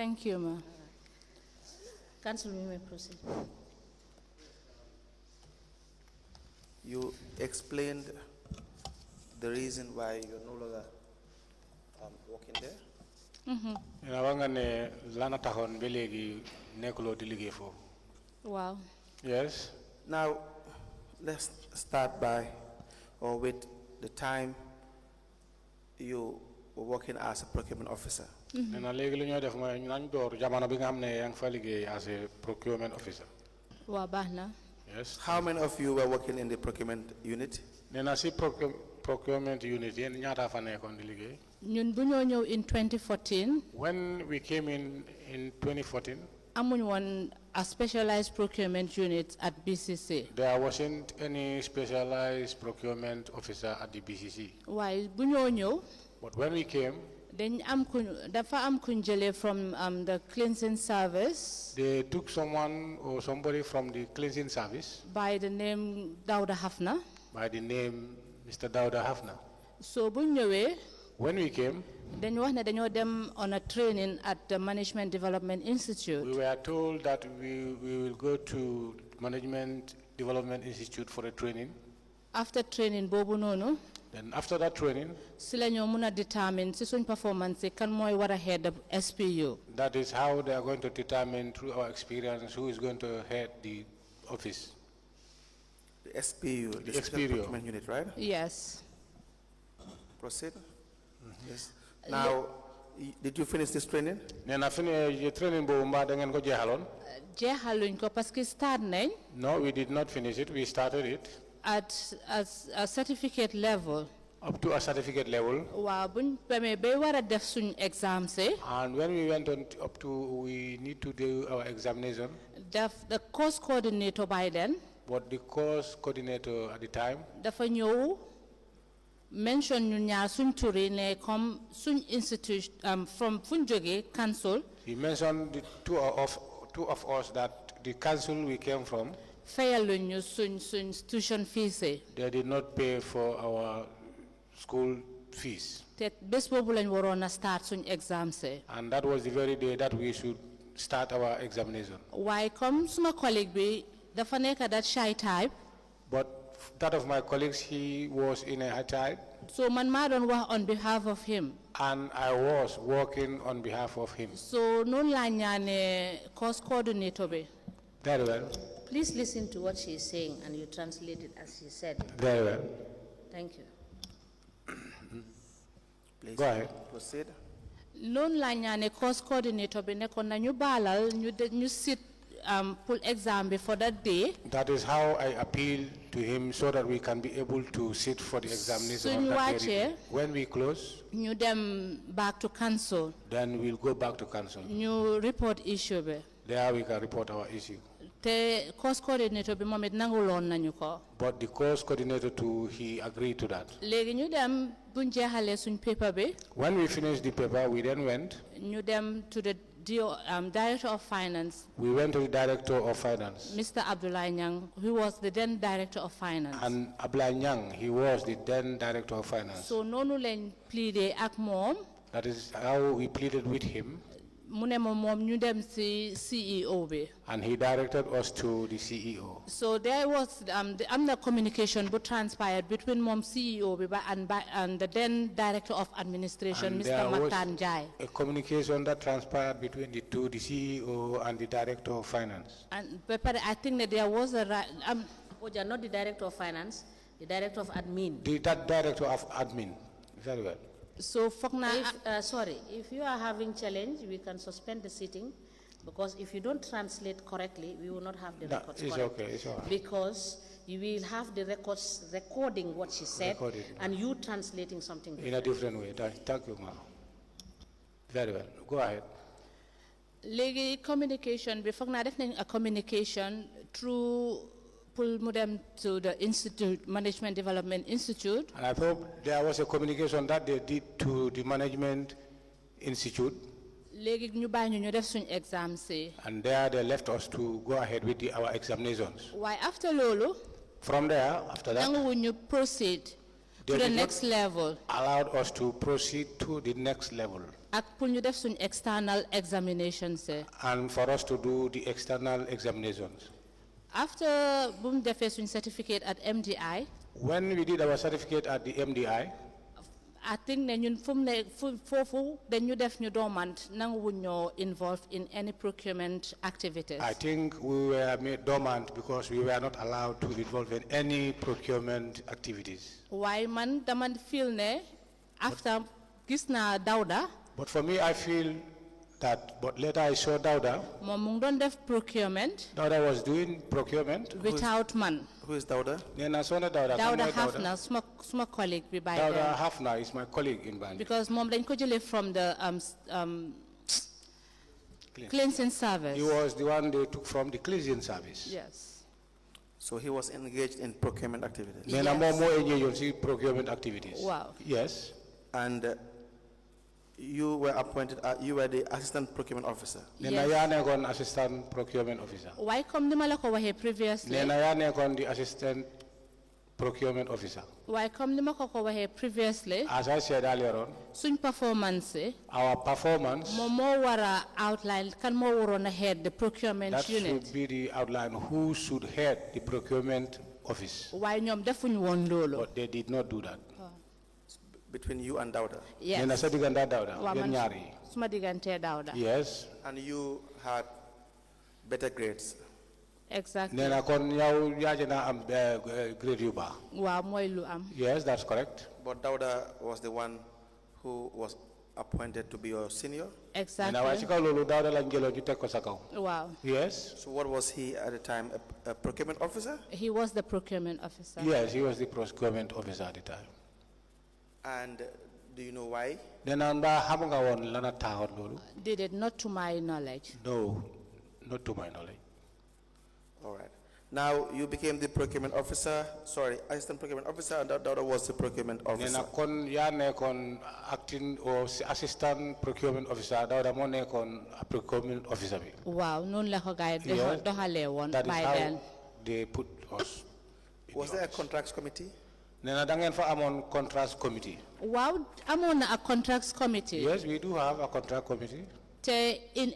Thank you, ma. Council, we may proceed. You explained the reason why you're no longer working there. Wow. Yes. Now, let's start by, or with the time you were working as a procurement officer. As a procurement officer. Wow, bahna. Yes. How many of you were working in the procurement unit? Procurement unit. Ñun bu ñoo ñëw in 2014. When we came in 2014, amuñ woon a specialized procurement unit at BCC. there wasn't any specialized procurement officer at the BCC. Waaye bu ñoo ñëw. But when we came, dafa am kuñ jëlee from the cleansing service. they took someone or somebody from the cleansing service. By the name Dawda Hafna. By the name Mr. Dawda Hafna. So bu ñëwee. When we came, dañu wax ne dañoo dem on a training at the Management Development Institute. we were told that we will go to Management Development Institute for a training. After training boobu noonu. Then after that training, si la ñoo mun a determine si suñ performance kan mooy war a head the SPU. that is how they are going to determine through our experience who is going to head the office. The SPU, the Special SPU. Procurement Unit, right? Yes. Proceed. Yes. Now, did you finish this training? Training jeexaluñ ko parce que start nañ. No, we did not finish it. We started it. At a certificate level. Up to a certificate level. Waaw buñ demee bay war a def suñ exam si. And when we went on up to, we need to do our examination. The course coordinator by then. But the course coordinator at the time. dafa ñëw mention ñu ñaar suñ turi ne comme suñ institute from fuñ jógee council. He mentioned the two of us that the council we came from. fayaluñ ñu suñ tuition fees. They did not pay for our school fees. te bés boobu lañ waroon a start suñ exam si. And that was the very day that we should start our examination. waaye comme suma collègue bi dafa nekk that shy type. But that of my colleagues, he was in a high type. So man maa doon wax on behalf of him. And I was working on behalf of him. So noonu laa ñaane course coordinator bi. Very well. Please listen to what she is saying and you translate it as she said it. Very well. Thank you. Please. Go ahead. Proceed. Noonu laa ñaane course coordinator bi nekkoon na ñu baalal ñu sit pull exam bi for that day. That is how I appeal to him so that we can be able to sit for the examination of that day. When we close, ñu dem back to council. then we'll go back to council. ñu report issue bi. There we can report our issue. te course coordinator bi moom it nanguloon nañu ko. But the course coordinator too, he agreed to that. léegi ñu dem buñ jeexalee suñ paper bi. When we finished the paper, we then went. ñu dem to the Director of Finance. We went to the Director of Finance. Mr. Abdoulaye Nyang, who was the then Director of Finance. And Abdoulaye Nyang, he was the then Director of Finance. So noonu lañ pleadé ak moom. That is how we pleaded with him. mu ne ma moom ñu dem ci CEO bi. And he directed us to the CEO. So there was the communication but transpired between moom CEO bi and the then Director of Administration, And Mr. there was Matan Jai. a communication that transpired between the two, the CEO and the Director of Finance. And I think that there was a Oja, not the Director of Finance, the Director of Admin. That Director of Admin. Very well. So if you are having challenge, we can suspend the sitting, because if you don't translate correctly, we will not have the records it's correct. okay, it's all right. Because you will have the records recording what she said, and you translating something in a different way. Thank you, ma'am. Very well. Go ahead. léegi communication bi foog naa def nañ a communication through pull mu dem to the institute, Management Development Institute. And I thought there was a communication that they did to the Management Institute. léegi ñu bàyyi ñu def suñ exam si. And there they left us to go ahead with our examinations. Why after loolu. From there, after that, nanguwuñu proceed to the next level. Allowed us to proceed to the next level. ak pour ñu def suñ external examinations. And for us to do the external examinations. After boom defee suñ certificate at MDI. When we did our certificate at the MDI, I think ne ñun fofu dañu def ñu dormant nanguwuñ ñoo involved in any procurement activities. I think we were made dormant because we were not allowed to be involved in any procurement activities. Why man dama feel ne after gis naa Dawda. But for me, I feel that, but later I saw Dawda. Moom mu ngi doon def procurement. Dawda was doing procurement. Without man. Who is Dawda? Dawda Hafna, suma colleague bi by Dawda Hafna is my colleague in Banjul. Because mom dañ ko jëlee from the cleansing service. He was the one they took from the cleansing service. Yes. So he was engaged in procurement activities. Yes. More engaged in procurement activities. Wow. Yes. And you were appointed, you were the assistant procurement officer. Yes. Nena assistant procurement officer. Why come nima la ko waxe previously? Nena the assistant procurement officer. Why come nima ko waxe previously? As I said earlier on, suñ performance. Our performance. Mo wara outline kan mo warona head the procurement unit. That should be the outline. Who should head the procurement office? Why ñom defuñ won lolu? But they did not do that. Between you and Dawda? Yes. Dawda. Yes. And you had better grades? Exactly. Yes, that's correct. But Dawda was the one who was appointed to be your senior? Exactly. Wow. Yes. So what was he at the time, a procurement officer? He was the procurement officer. Yes, he was the procurement officer at the time. And do you know why? Did it not to my knowledge? No, not to my knowledge. All right. Now you became the procurement officer, assistant procurement officer, and Dawda was the procurement officer. Acting or assistant procurement officer, Dawda mo nekon procurement officer. Wow, non la ko gaay doxale won by then. That is how they put us. Was there a contracts committee? Nena dangen fa amon contracts committee. Wow, amon a contracts committee. Yes, we do have a contract committee. In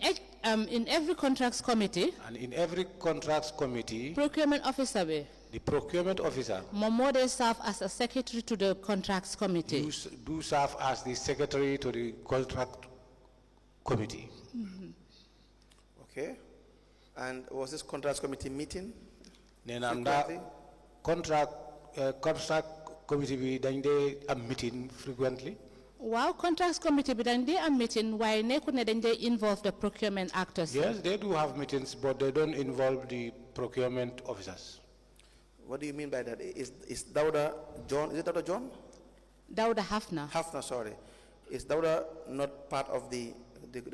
every contracts committee. And in every contracts committee. Procurement officer be. The procurement officer. Momo serve as a secretary to the contracts committee. Do serve as the secretary to the contract committee. Mm-hmm. Okay. And was this contracts committee meeting? Nena contract committee be dande a meeting frequently. Wow, contracts committee be dande a meeting why ne couldn't dande involve the procurement actors? Yes, they do have meetings, but they don't involve the procurement officers. What do you mean by that? Is Dawda John? Is it Dawda John? Dawda Hafna. Hafna, sorry. Is Dawda not part of the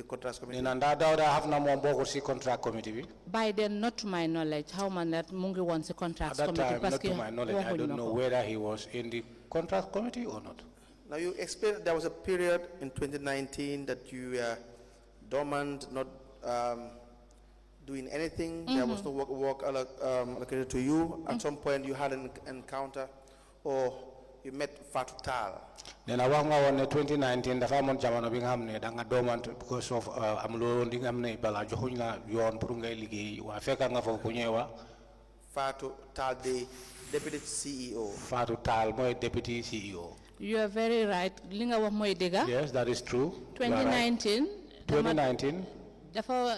contracts committee? Nanda Dawda Hafna mo bogo si contract committee. By then, not to my knowledge, how man that Mungi wants a contracts committee. At that time, not to my knowledge, I don't know whether he was in the contract committee or not. Now you explained there was a period in 2019 that you were dormant, not doing anything. There was no work allocated to you. At some point you had an encounter or you met Fatou Tal. Then I was in 2019, the family jamano bing hamne, danga dormant because of amlo ding hamne bala johunya yon prungai ligi wa feka nga fo kunyewa. Fatou Tal, the deputy CEO. Fatou Tal, my deputy CEO. You are very right. Linga wa moy dega. Yes, that is true. 2019. 2019.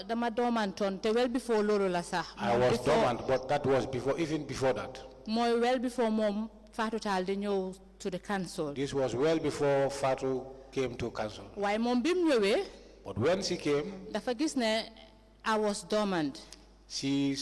Dama dormant on te well before lolo la sax. I was dormant, but that was before, even before that. Moy well before mom Fatou Tal di ñew to the council. This was well before Fatou came to council. Why mom bim ñewé? But when she came, dafa gis ne I was dormant. She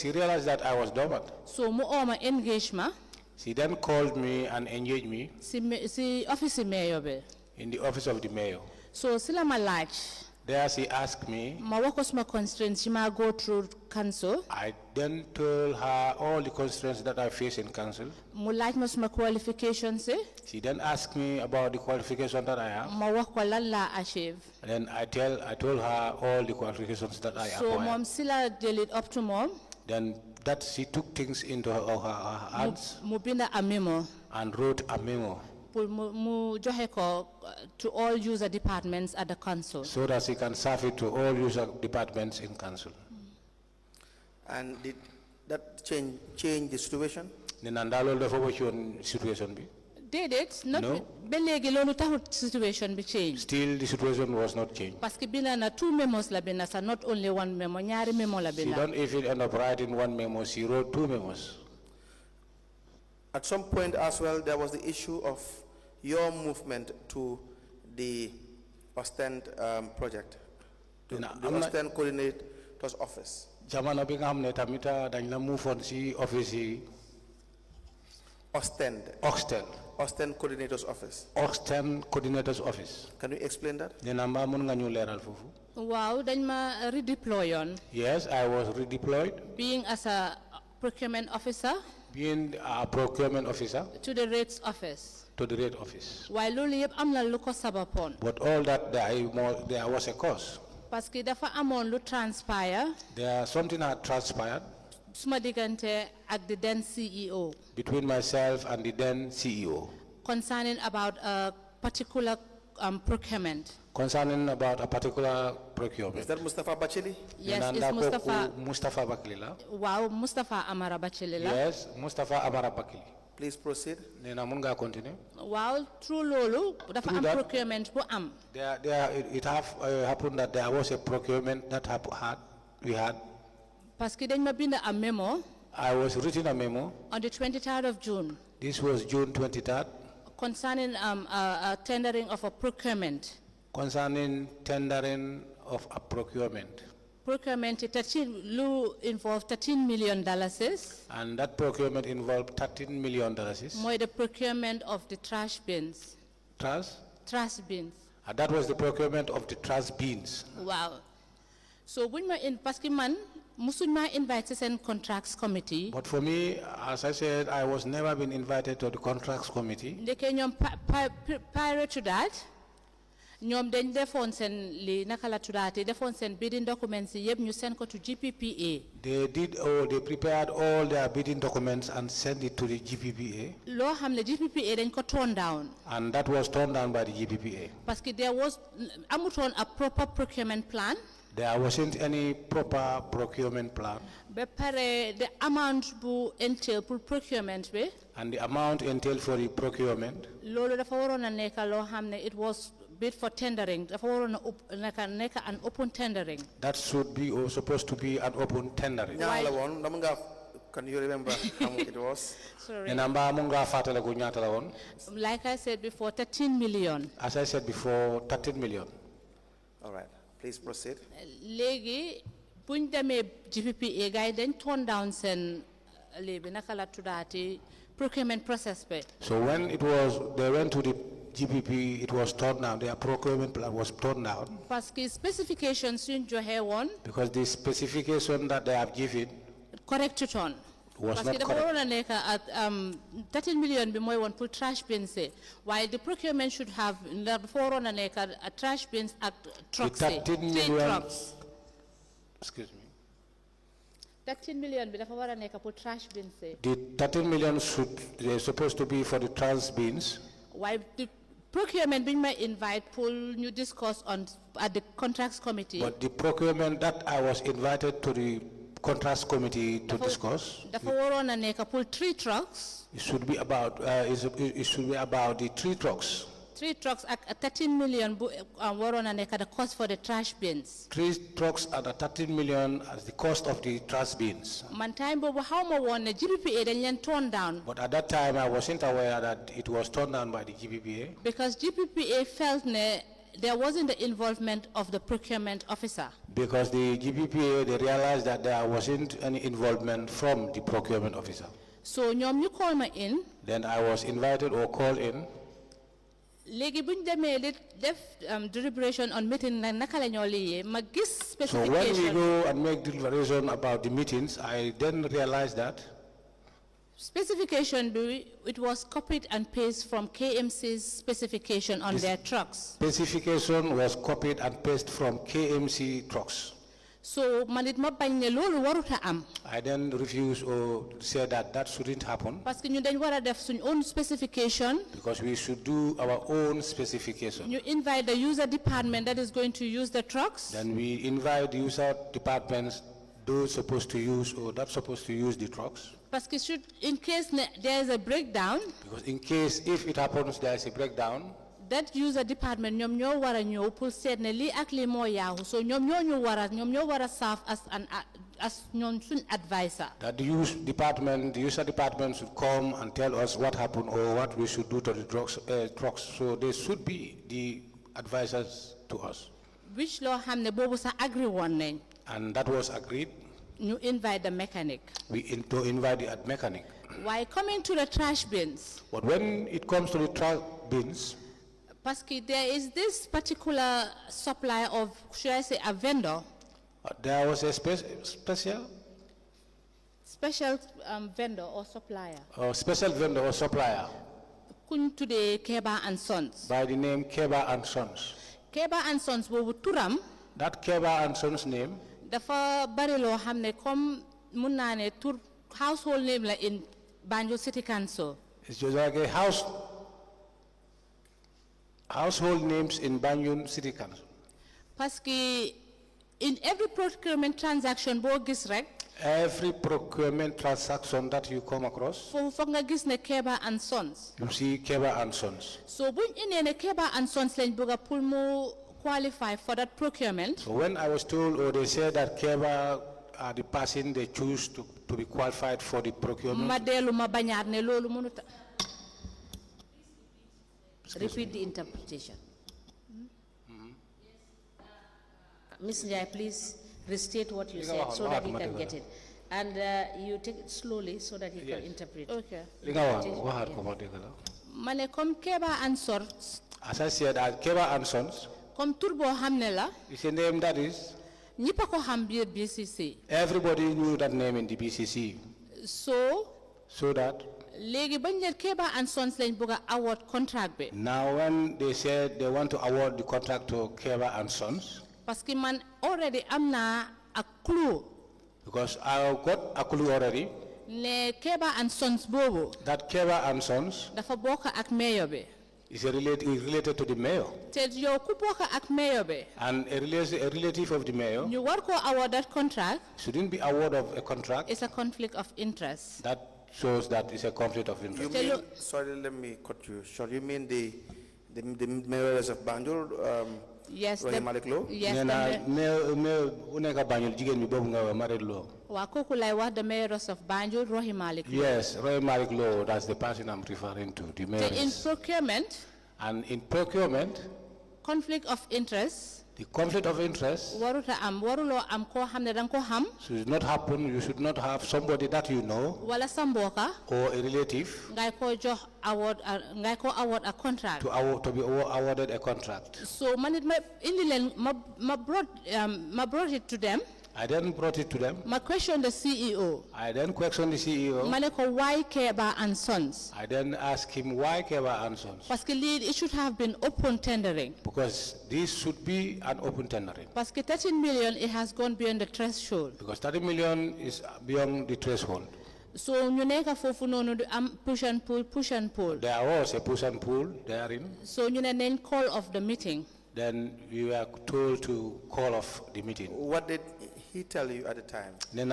realized that I was dormant. So mu oma engagement. She then called me and engaged me. Si office mayor be. In the office of the mayor. So sila ma laaj. There she asked me. Ma wakos ma constraints she ma go through council. I then told her all the constraints that I face in council. Mu laaj ma suma qualifications. She then asked me about the qualification that I have. Ma wax ko lan la achieve. And then I told her all the qualifications that I acquired. So mom sila deal it up to mom. Then that she took things into her hands. Mu binda a memo. And wrote a memo. pour mu joxe ko to all user departments at the council. so that he can serve it to all user departments in council. And did that change the situation? Ninandalo the forward situation be. Did it? Not No. ba léegi loolu taxut situation bi change. Still the situation was not changed. Parce que binda na 2 memos la binda sa, not only 1 memo, ñaari memo la She binda. don't even end up writing 1 memo, she wrote 2 memos. At some point as well, there was the issue of your movement to the Ostend project, to No, the I'm not- Ostend Coordinator's office. Jamano bi nga xamne tamita dañ la move on ci office yi Ostend Coordinator's office. Oxten coordinator's office. Can you explain that? Nena mba mun nga ñu leral fofu. Waaw dañ ma redeploy on Yes, I was redeployed, being as a procurement officer being a procurement officer to the rates office. to the rate office. Waaye loolu yëpp am na lu ko sababoon But all that there was a cause. parce que dafa amoon lu transpire Something had transpired suma diggante ak the then CEO between myself and the then CEO concerning about a particular procurement. concerning about a particular procurement. Is that Mustafa Bacheli? Yes, Nena it's ndakoku Mustafa. Mustafa Bakili la. Wow, Mustafa Amara Bacheli la. Yes, Mustafa Amara Bakili. Please proceed. Nena mun nga continue. Wow, through loolu dafa Through am that- procurement bu am. It happened that there was a procurement that we had. Parce que dañ ma bind a memo I was written a memo. on the 23rd of June This was June 23rd concerning a tendering of a procurement. concerning tendering of a procurement. Procurement lu involve $13 million. And that procurement involved $13 million. Mooy the procurement of the trash bins. Trash bins. And that was the procurement of the trash bins. Wow. So buñ ma parce que man musuñ ma invite seen contracts committee. But for me, as I said, I was never been invited to the contracts committee. Ndeke ñoom prior to that ñoom dañ defoon seen li naka la tuddaate defoon seen bidding documents yi yëpp ñu send ko to GPPA. They prepared all their bidding documents and sent it to the GPPA. Loo xam ne GPPA dañ ko turn down And that was turned down by the GPPA. parce que there was amutoon a proper procurement plan. There wasn't any proper procurement plan. Ba pare the amount bu entail pour procurement bi And the amount entailed for the procurement, loolu dafa waroon a nekk loo xam ne it was bid for tendering dafa waroon a nekk an open tendering. that should be or supposed to be an open tendering. Ñaata la woon? Dama nga- Can you remember how much it was? Sorry. Nena mba mu nga fatale ko ñaata la woon? Like I said before, 13 million. As I said before, 13 million. All right, please proceed. Léegi buñ demee GPPA gars yi dañ turn down seen léegi naka la tuddaati procurement process bi. So when they went to the GPP, it was turned down. Their procurement plan was turned down Parce que specifications yuñ joxe woon because the specification that they have given correct to turn. was Parce not que dafa correct. waroon a nekk at 13 million bi mooy woon pour trash bins yi waaye the procurement should have dafa waroon a nekk a trash bins ak trucks yi. 13 three million- trucks. Excuse me. 13 million bi dafa war a nekk pour trash bins yi. The 13 million they're supposed to be for the trans bins. Why the procurement being my invite pool you discuss on at the contracts committee. But the procurement that I was invited to the contracts committee to discuss, The waroon a nekk pool 3 trucks. it should be about the 3 trucks. 3 trucks at 13 million bu waroon a nekk the cost for the trash bins. 3 trucks at 13 million as the cost of the trash bins. Man time boobu xaw ma woon ne GPPA dañ leen turn down But at that time, I wasn't aware that it was turned down by the GPPA because GPPA felt ne there wasn't the involvement of the procurement officer. because the GPPA, they realized that there wasn't any involvement from the procurement officer. So ñoom ñu call ma in Then I was invited or called in. léegi buñ demee li def deliberation on meeting na naka la ñoo liyee ma gis So when we specification. go and make deliberation about the meetings, I then realized that Specification, it was copied and pasted from KMC's specification on their trucks. specification was copied and pasted from KMC trucks. So manit ma bañ ne lolu waruta am. I then refuse or say that that shouldn't happen. Parce que ñu dañ wara def suñ own specification. Because we should do our own specification. You invite the user department that is going to use the trucks. Then we invite the user departments, those supposed to use or that's supposed to use the trucks. Parce que in case there is a breakdown. Because in case if it happens there is a breakdown. That user department ñom ñoo wara ñew pour seet ne li ak li mo yaaxu so ñom ñoo wara serve as ñon suñ advisor. That the user department should come and tell us what happened or what we should do to the trucks. So they should be the advisors to us. Which law xamne bobu sa agree won nañ. And that was agreed. You invite the mechanic. To invite the mechanic. Why coming to the trash bins? But when it comes to the trash bins, parce que there is this particular supplier of, should I say, a vendor. There was a special vendor or supplier. Special vendor or supplier. Kun today Keba and Sons. By the name Keba and Sons. Keba and Sons bobu turam. That Keba and Sons name. Dafa bari lo xamne comme mun na ne tur household name la in Banjul City Council. It's just like a household names in Banjul City Council. Parce que in every procurement transaction bo gis rek. Every procurement transaction that you come across. Fok nga gis ne Keba and Sons. You see Keba and Sons. So buñ ine ne Keba and Sons lañ bëgga pour mu qualify for that procurement. So when I was told or they said that Keba are the person they choose to be qualified for the procurement. Ma delu ma bañaat ne lolu mënuta. Repeat the interpretation. Ms. Njai, please restate what you said so that he can get it. And you take it slowly so that he can interpret. Okay. Mane kom Keba and Sons. As I said, Keba and Sons. Kom turbo hamne la. It's a name that is. Ñipa ko xam biir BCC. Everybody knew that name in the BCC. So that. Legi bañ ne Keba and Sons lañ bëgga award contract be. Now when they said they want to award the contract to Keba and Sons. Parce que man already am na a clue. Because I got a clue already. Ne Keba and Sons bobu. That Keba and Sons. Dafa bokk ak mayor be. Is related to the mayor. Te yow ku bokk ak mayor be. And a relative of the mayor. You war ko award that contract. Shouldn't be award of a contract. It's a conflict of interest. That shows that it's a conflict of interest. You mean, sorry, let me cut you short. You mean the mayors of Banjul? Yes. Roy Malik Law? Yes. The mayors of Banjul, Roy Malik Law. Yes, Roy Malik Law, that's the person I'm referring to. The mayors. In procurement. And in procurement. Conflict of interest. The conflict of interest should not happen. You should not have somebody that you know or a relative award a contract. To be awarded a contract. So ma brought it to them. I then brought it to them. I questioned the CEO. I then questioned the CEO. Why Keba and Sons? I then asked him why Keba and Sons. It should have been open tendering. Because this should be an open tendering. 13 million, it has gone beyond the threshold. Because 30 million is beyond the threshold. So you neka fofu no push and pull. There was a push and pull therein. So you name call of the meeting. Then we were told to call off the meeting. What did he tell you at the time? At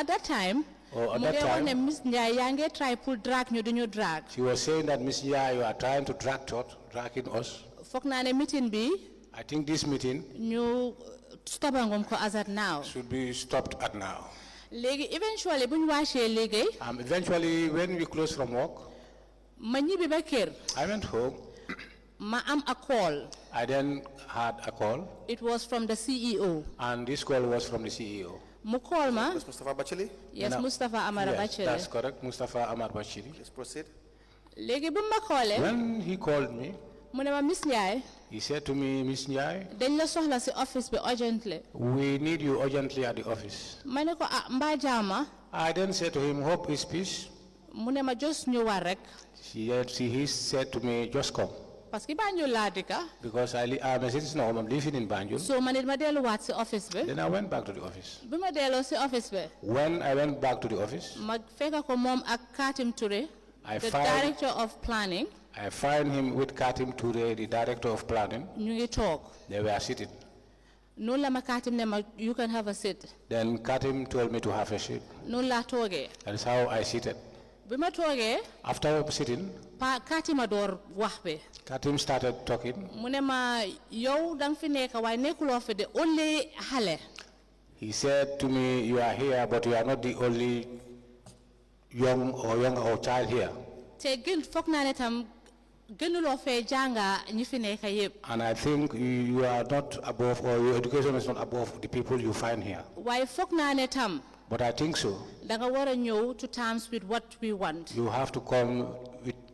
that time. Oh, at that time, Miss Njai try pull drag you drag. She was saying that Miss Njai, you are trying to dragging us. Meeting I think this meeting you stop as at now. Should be stopped at now. Eventually, when we close from work, I went home. A call. I then had a call. It was from the CEO. And this call was from the CEO. Mukolma? Was Mustafa Bachili? Yes, Mustafa Amar Bachili. Yes, that's correct, Mustafa Amar Bachili. Please proceed. When he called me, he said to me, Miss Njai, we need you urgently at the office. I then said to him, hope is peace. He said to me, just come. parce que Banjul laa dëkka. Because I'm a citizen of, I'm living in Banjul. So man it ma delluwaat si office bi. Then I went back to the office. bi ma delloo si office bi. When I went back to the office, ma fekk ko moom ak Katim Touré, the director of planning. I find him with Katim Touré, the director of planning. ñu ngi toog. They were sitting. noonu la ma Katim ne ma you can have a seat. Then Katim told me to have a seat. noonu laa toogee. That's how I seated. bi ma toogee. After sitting, Katim a door wax bi. Katim started talking. mu ne ma yow dang fi nekk waaye nekkuloo fi de only xale. He said to me, you are here, but you are not the only young or child here. te gën foog naa ne tam gënuloo fee jànga ñi fi nekk yëpp. And I think you are not above, or your education is not above the people you find here. waaye foog naa ne tam. But I think so. da nga war a ñëw to terms with what we want. You have to come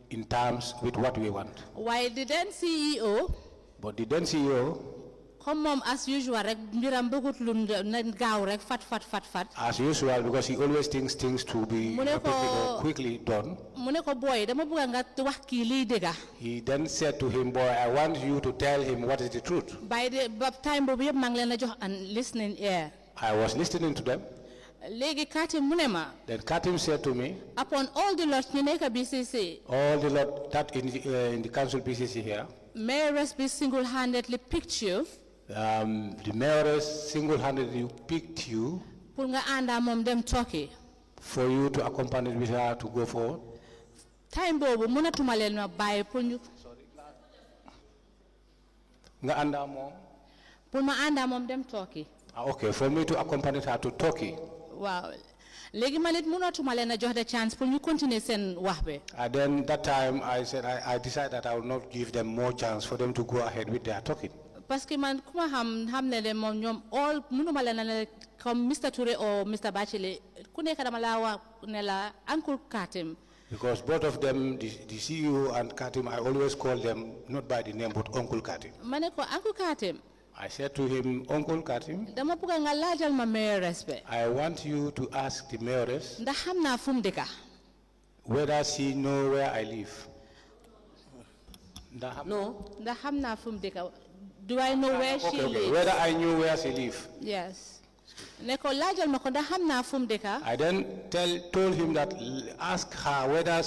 in terms with what we want. waaye the then CEO. But the then CEO, comme moom as usual rek mbiram bëggut lu na gaaw rek fat. as usual, because he always thinks things to be quickly done. mu ne ko boy dama bëgg nga wax kii lii dëgga. He then said to him, boy, I want you to tell him what is the truth. by the time boobu yëpp maa ngi leen a jox an listening ear. I was listening to them. léegi Katim mu ne ma. Then Katim said to me, upon all the lots ñu nekk BCC. all the lot that in the council BCC here, Mayoress be single-handedly picked you. the mayoress single-handedly picked you pour nga ànda moom dem Turkey. for you to accompany with her to go forward. time boobu mënatuma leen ma bàyyi pour ñu. Nga ànda moom. pour ma ànda moom dem Turkey. Okay, for me to accompany her to Turkey. waaw léegi man it mënatuma leen a jox the chance pour ñu continuer seen wax bi. And then that time I said I decided that I would not give them more chance for them to go ahead with their talking. parce que man ku ma xam ne de moom ñoom all mënuma leen a ne comme Mr Touré or Mr Bachile ku nekk dama laa wax ne la Uncle Katim. Because both of them, the CEO and Katim, I always call them not by the name but Uncle Katim. ma ne ko Uncle Katim. I said to him, Uncle Katim, dama bëgg nga laajal ma mayoress bi. I want you to ask the mayoress ndax xam naa fu mu dëkka. whether she know where I live. No. ndax xam naa fu mu dëkka. do I know where she lives? Whether I knew where she lives. Yes. ne ko laajal ma ko ndax xam naa fu mu dëkka. I then told him that ask her whether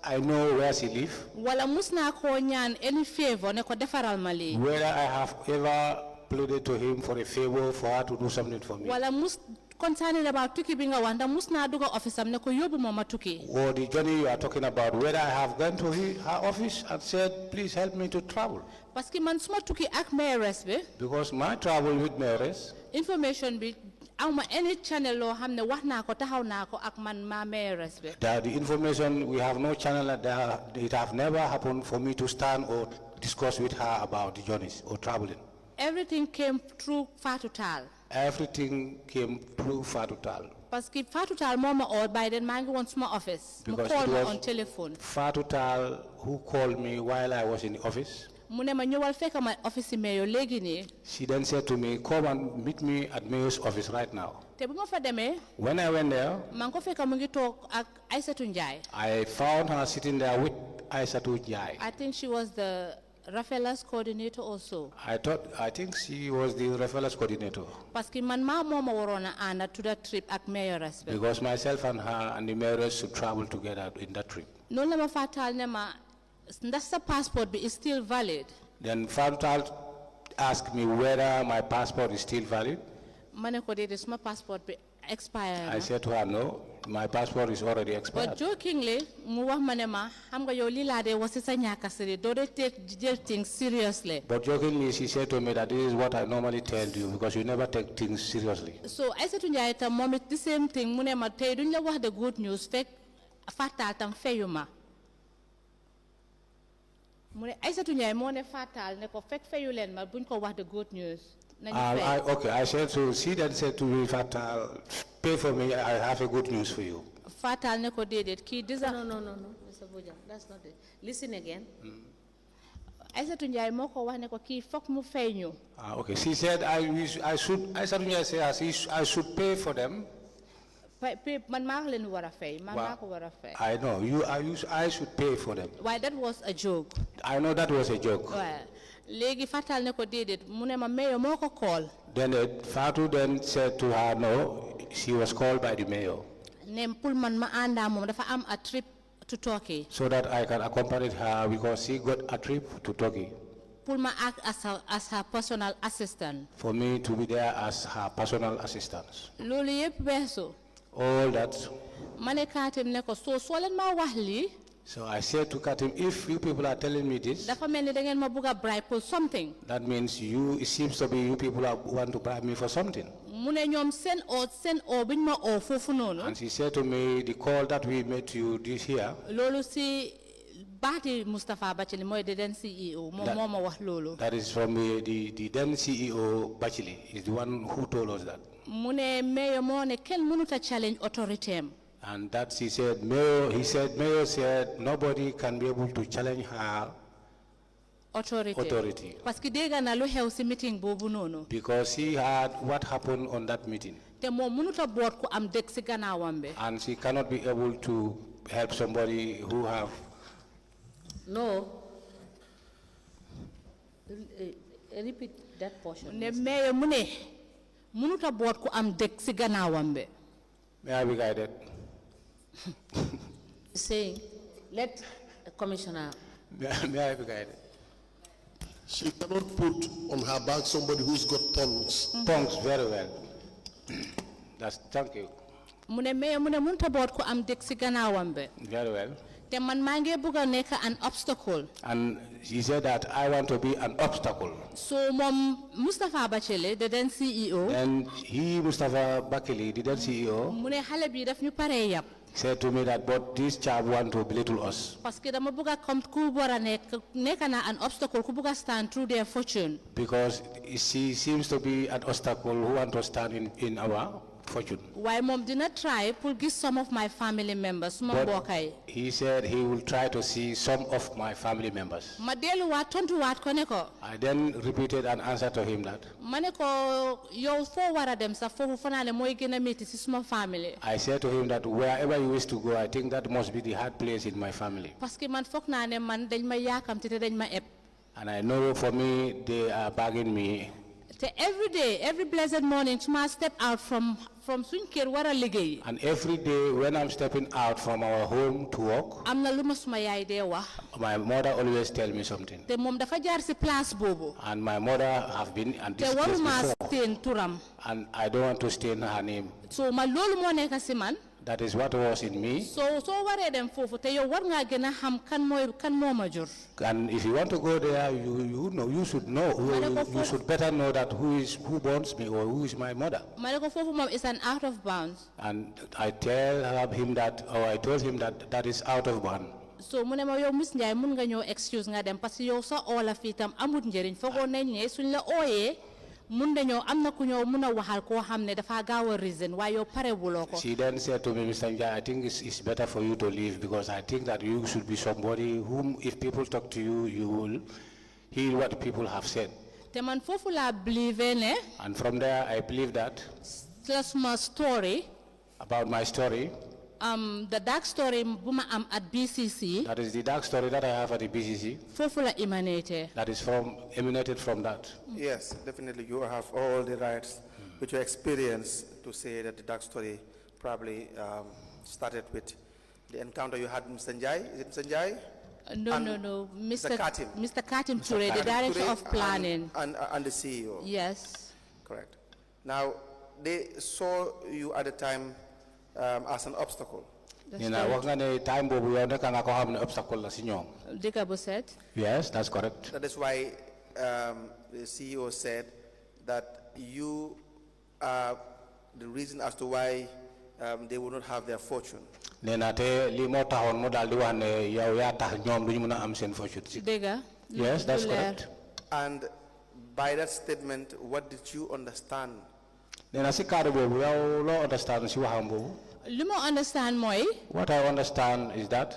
I know where she lives. wala mus naa koo ñaan any favor ne ko defaral ma lii. Whether I have ever pleaded to him for a favor for her to do something for me. wala mus concerning about tukki bi nga wax ndax mus naa dugg office am ne ko yóbbu ma ma tukki. Or the journey you are talking about, whether I have gone to her office and said, please help me to travel. parce que man suma tukki ak mayoress bi. Because my travel with mayoress, information bi awma any channel loo xam ne wax naa ko taxaw naa ko ak man ma mayoress bi. that the information, we have no channel that it have never happened for me to stand or discuss with her about the journeys or traveling. everything came through Fatou Tall. Everything came through Fatou Tall. parce que Fatou Tall moo ma oo by then maa ngi woon suma office. mu call ma on telephone. Fatou Tall who called me while I was in the office. mu ne ma ñëwal fekk ma office mayor léegi nii. She then said to me, come and meet me at mayor's office right now. te bu ma fa demee. When I went there, maa ngi ko fekk mu ngi toog ak Aïssatou Ndiaye. I found her sitting there with Aïssatou Ndiaye. I think she was the referrals coordinator also. I think she was the referrals coordinator. parce que man maa moo ma waroon a ànd to that trip ak mayoress bi. Because myself and her and the mayoress should travel together in that trip. noonu la ma fàttal ne ma ndax sa passport bi is still valid. Then Fatou Tall asked me whether my passport is still valid. ma ne ko déedéet suma passport bi expired na. I said to her, no, my passport is already expired. but jokingly mu wax ma ne ma xam nga yow lii laa dee wax si sa ñàkk a sérieux doo dee take jël things seriously. But jokingly, she said to me that this is what I normally tell you because you never take things seriously. so Aïssatou Ndiaye tam moom it the same thing mu ne ma tey duñ la wax the good news fekk Fatal tam feyu ma. mu ne Aïssatou Ndiaye moo ne Fatal ne ko fekk feyu leen ma buñ ko wax the good news. I said so. She then said to me, Fatal, pay for me. I have a good news for you. Fatal ne ko déedéet kii No, Mr. Boja, that's not it. Listen again. Aïssatou Ndiaye moo ko wax ne ko kii fokk mu fay ñu. Okay. She said I should. Aïssatou Ndiaye said I should pay for them. Man maa leen war a fay. Man maa ko war a fay. I know. I should pay for them. Why, that was a joke. I know that was a joke. Well, léegi fatal ne ko déedéet mu ne ma mayor moo ko call. Then Fatu then said to her, no, she was called by the mayor. Ne pour man ma àndaa moom dafa am a trip to Turkey. So that I can accompany her because she got a trip to Turkey. Pour ma act as her personal assistant. For me to be there as her personal assistant. Loolu yëpp weesu. All that. Ma ne Katim ne ko soo leen ma wax lii. So I said to Katim, if you people are telling me this, dafa mel ni da ngeen ma bugg a bribe for something. that means it seems to be you people want to bribe me for something. Mu ne ñoom seen oo biñ ma oo foofu noonu. And she said to me, the call that we made to you this year. Loolu si baati Mustapha Bachili mooy the then CEO moom moo ma wax loolu. That is from the then CEO Bachili, is the one who told us that. Mu ne mayor moo ne kenn mënut a challenge autorité am. And that Mayor said nobody can be able to challenge her authority. Parce que dégg na lu xew si meeting boobu noonu. Because she heard what happened on that meeting. Te moom mënut a boot ku am dëgg si gannaawam bi. And she cannot be able to help somebody who have. No. Repeat that portion. Ne mayor mu ne mënut a boot ku am dëgg si gannaawam bi. May I be guided? Saying, let the commissioner. May I be guided? She cannot put on her back somebody who's got tongues. Tongues, very well. Thank you. Mu ne mayor mu ne mënut a boot ku am dëgg si gannaawam bi. Very well. Te man maa ngi bugg a nekk an obstacle. And she said that I want to be an obstacle. So moom Mustapha Bachele the then CEO. And Mustafa Bakili, the then CEO, mu ne xale bi daf ñu paree yàpp. said to me that but this child want to belittle us. Parce que dama bugg a comme ku war a nekk na an obstacle ku bugg a stand through their fortune. Because she seems to be an obstacle who want to stand in our fortune. Why mom did not try to give some of my family members suma mbokk yi. He said he will try to see some of my family members. Ma delluwaat tontuwaat ko ne ko. I then repeated an answer to him that. Ma ne ko yow foo war a dem sax foofu fanaane mooy gën a métti si suma family. I said to him that wherever you wish to go, I think that must be the hard place in my family. Parce que man foog naa ne man dañ ma yaakamti te dañ ma eb. And I know for me they are bugging me. Every day, every blessed morning, I step out from suñ kër war a liggéey. And every day when I'm stepping out from our home to work, am na lu ma suma yaay dee wax. my mother always tell me something. Te moom dafa jaar si place boobu. And my mother have been at this Te place waruma before. stain turam. And I don't want to stain her name. So ma loolu moo nekk si man. That is what was in me. So waree dem foofu te yow war ngaa gën a xam kan moo ma jur. And if you want to go there, you should know. You should better know that who borns me or who is my mother. Ma ne ko foofu moom is an out of bounds. And I told him that that is out of bounds. So mu ne ma yow Miss Njie mun nga ñëw excuse nga dem parce que yow sa oola fii tam amut njëriñ foogoon nañ ne suñ la ooyee mun nañoo am na ku ñëw mun a waxal koo xam ne dafa gaaw a reason waaye yow pare wuloo ko. She then said to me, Mr. Njie, I think it's better for you to leave because I think that you should be somebody whom if people talk to you, you will hear what people have said. Te man foofu laa believe ne. And from there, I believe that. That's my story. About my story. The dark story buma am at BCC. That is the dark story that I have at the BCC. Foofu la emanated. That is emanated from that. Yes, definitely you have all the rights with your experience to say that the dark story probably started with the encounter you had with Mr. Njie. Is it Mr. Njie? No. Mr. Katim. Mr. Katim Ture, the director of planning. And the CEO. Yes. Correct. Now, they saw you at the time as an obstacle. That's right. Dikabu said. Yes, that's correct. That is why the CEO said that you are the reason as to why they will not have their fortune. Yes, that's correct. And by that statement, what did you understand? What I understand is that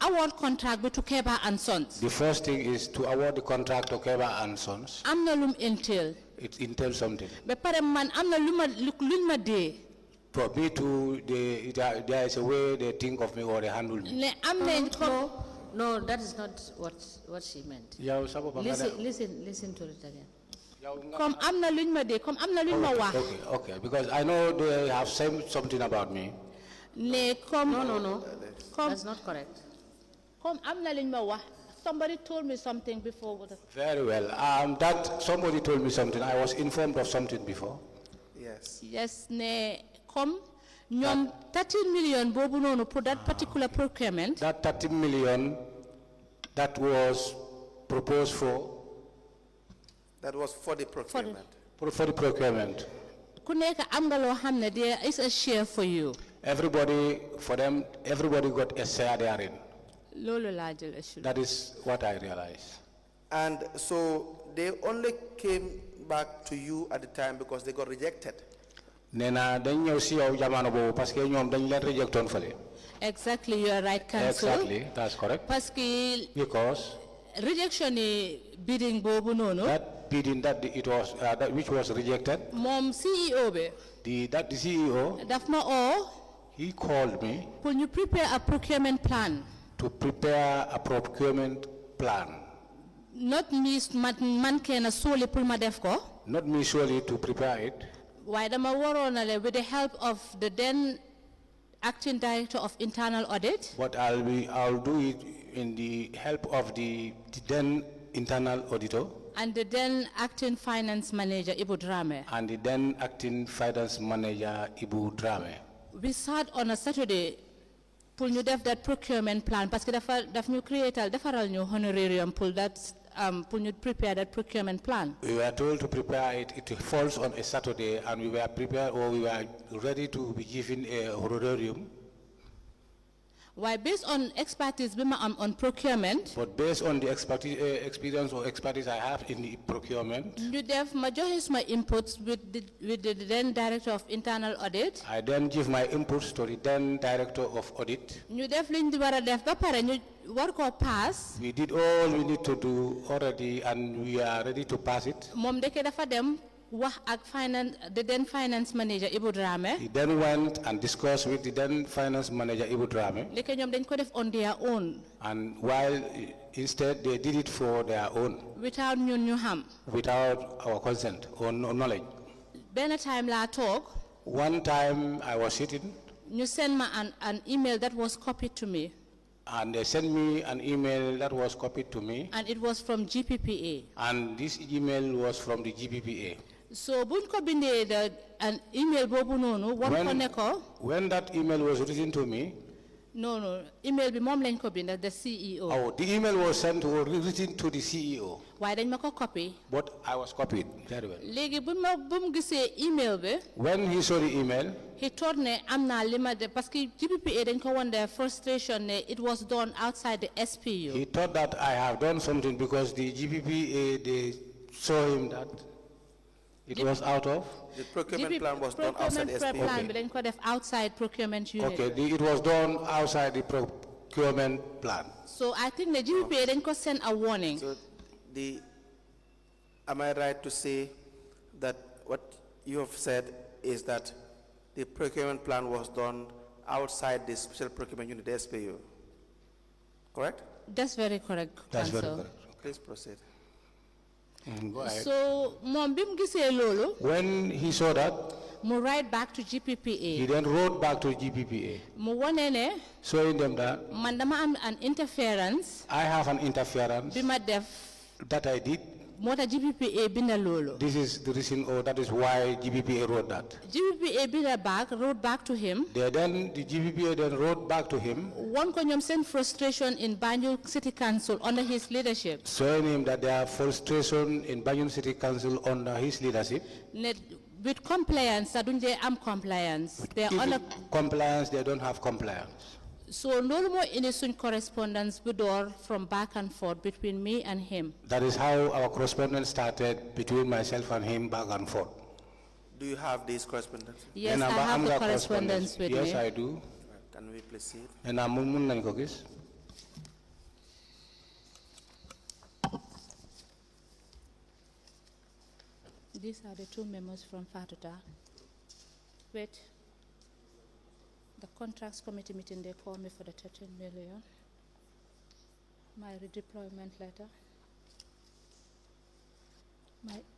award contract to Keba and Sons. the first thing is to award the contract to Keba and Sons. Am na lum entail. It entails something. Be pare man amna luñ ma dee. For me to, there is a way they think of me or they handle me. Ne am nañ comme No, that is not what she meant. Listen to it again. comme amna luñ ma dee comme amna luñ ma wax. Okay, because I know they have said something about me. Ne comme No. That's not correct. Comme amna luñ ma wax. Somebody told me something before. Very well. That somebody told me something. I was informed of something before. Yes. Ne comme ñom 13 million bobu nonu for that particular procurement. That 13 million that was proposed for. That was for the procurement. For the procurement. Ku nek am nga lo xamne there is a share for you. Everybody got a share therein. Lolo la jël issue. That is what I realized. And so they only came back to you at the time because they got rejected. Nena dañ ñew ci yow jamono bobu parce que ñom dañ leen rejecton fele. Exactly, you are right, counsel. Exactly, that's correct. Parce que because rejection bidding bobu nonu. That bidding that it was which was rejected. Mom CEO be. The CEO. Daf ma o. He called me. Will you prepare a procurement plan? To prepare a procurement plan. Not me man kena solely pour ma def ko. Not me solely to prepare it. Why dama waronale with the help of the then acting director of internal audit. But I'll do it in the help of the then internal auditor. And the then acting finance manager Ibu Drame. And the then acting finance manager Ibu Drame. We sat on a Saturday. Pour ñu def that procurement plan parce que daf ñu creatal defaral ñu honorarium pour that pour ñu prepare that procurement plan. We were told to prepare it. It falls on a Saturday, and we were prepared, or we were ready to be given a honorarium. Why, based on expertise on procurement. But based on the experience or expertise I have in the procurement. You def ma joxe my inputs with the then director of internal audit. I then give my inputs to the then director of audit. You def liñ di wara def ba pare ñu war ko pass. We did all we need to do already, and we are ready to pass it. Mom deke dafa dem wax ak the then finance manager Ibu Drame. He then went and discussed with the then finance manager Ibu Drame. Deke ñom dañ ko def on their own. And while instead they did it for their own. Without ñun ñu xam. Without our consent or knowledge. Benn time la talk. One time I was sitting. You sent me an email that was copied to me. And they sent me an email that was copied to me. And it was from GPPA. And this email was from the GPPA. So buñ ko bindé an email bobu nonu won ko ne ko. When that email was written to me. No, email bi mom lañ ko binda the CEO. Oh, the email was sent or written to the CEO. Why dañ mako copy? But I was copied very well. Légui bum gisé email bi. When he saw the email, he thought ne amna lima de parce que GPPA dañ ko won their frustration ne it was done outside the SPU. He thought that I have done something because the GPPA they saw him that it was out of. The procurement plan was done outside the SPU. Plan, but then could have outside procurement unit. Okay, it was done outside the procurement plan. So I think the GPPA then could send a warning. So am I right to say that what you have said is that the procurement plan was done outside the special procurement unit, the SPU? Correct? That's very correct. That's Council. very correct. Please proceed. Go ahead. So, when he saw that, mu write back to GPPA. He then wrote back to GPPA. Mu wone ne, showing them that man dama am an interference. I have an interference Bima def that I did. Mota GPPA binda lolo. This is the reason, or that is why GPPA wrote that. GPPA wrote back to him. The GPPA then wrote back to him. One konyom sent frustration in Banjul City Council under his leadership. Showing him that there are frustration in Banjul City Council under his leadership. With compliance, they am compliance. They are under compliance, they don't have compliance. So no more innocent correspondence with door from back and forth between me and him. That is how our correspondence started between myself and him, back and forth. Do you have this correspondence? Yes, I have the correspondence with me. Yes, I do. Can we please see it? And I'm These are the two memos from Fatuta. Wait. The contracts committee meeting, they called me for the 13 million. My redeployment letter.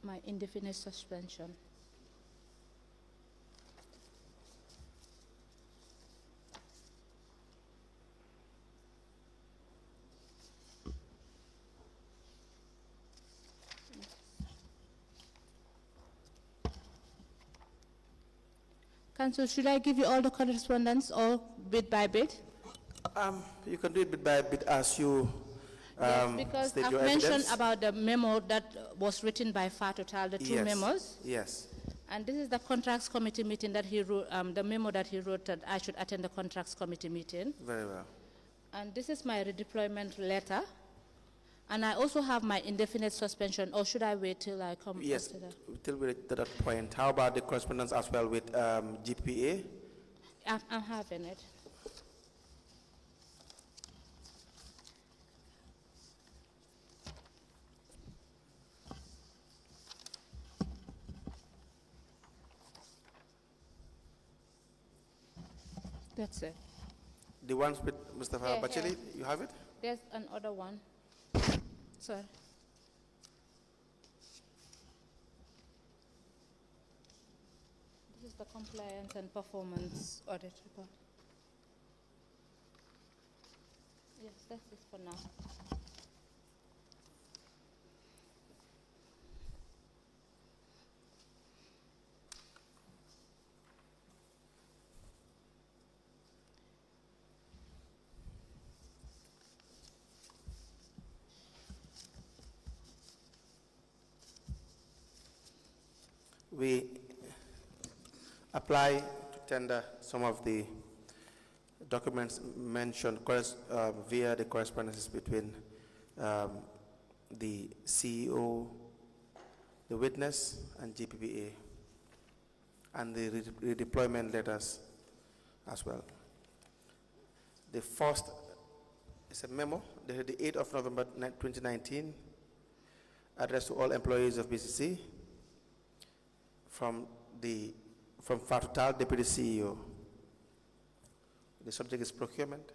My indefinite suspension. Council, should I give you all the correspondence or bit by bit? You can do it bit by bit as you Yes, because state I've your mentioned evidence. about the memo that was written by Fatutal, the two Yes, memos. Yes. And this is the contracts committee meeting that he wrote, the memo that he wrote that I should attend the contracts committee meeting. Very well. And this is my redeployment letter. And I also have my indefinite suspension, or should I wait till I come Yes, after that? till we reach to that point. How about the correspondence as well with GPA? I'm having it. That's it. The ones with Mustafa Yeah, Bacheli, yeah. you have it? There's another one. Sorry. This is the compliance and performance audit report. Yes, that's it for now. We apply to tender some of the documents mentioned via the correspondences between the CEO, the witness, and GPPA, and the redeployment letters as well. The first is a memo dated the 8th of November 2019, addressed to all employees of BCC from Fatutal, Deputy CEO. The subject is procurement.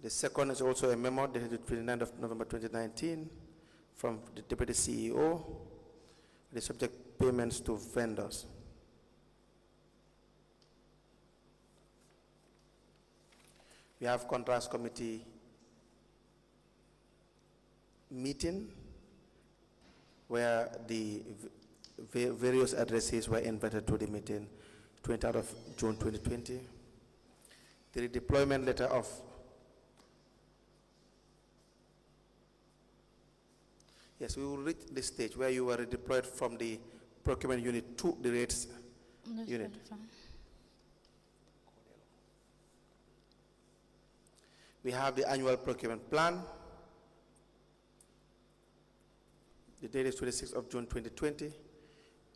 The second is also a memo dated the 29th of November 2019 from the Deputy CEO. The subject payments to vendors. We have contracts committee meeting where the various addresses were invited to the meeting, 20th of June 2020. The redeployment letter of yes, we will reach the stage where you were redeployed from the procurement unit to the rates unit. We have the annual procurement plan. The date is 26th of June 2020.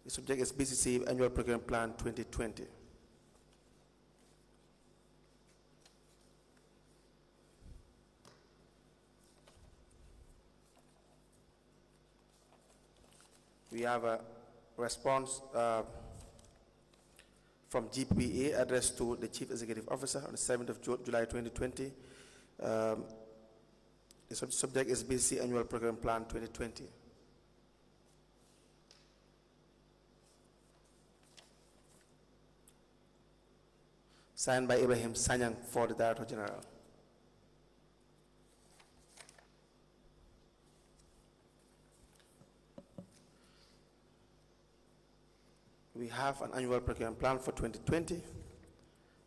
The subject is BCC Annual Procurement Plan 2020. We have a response from GPA addressed to the Chief Executive Officer on the 7th of July 2020. The subject is BCC Annual Procurement Plan 2020. Signed by Ibrahim Sanyang for the Director General. We have an annual procurement plan for 2020,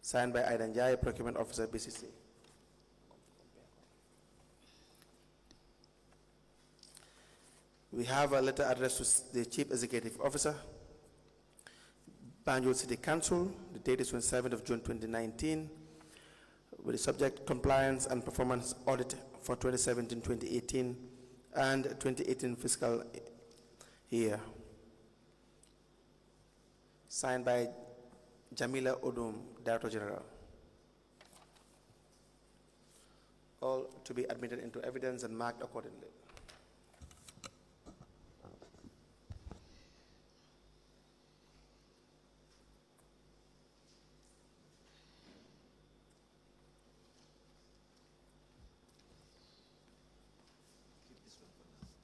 signed by Aidan Jai, Procurement Officer, BCC. We have a letter addressed to the Chief Executive Officer, Banjul City Council. The date is 27th of June 2019, with the subject compliance and performance audit for 2017-2018 and 2018 fiscal year. Signed by Jamila Odum, Director General. all to be admitted into evidence and marked accordingly.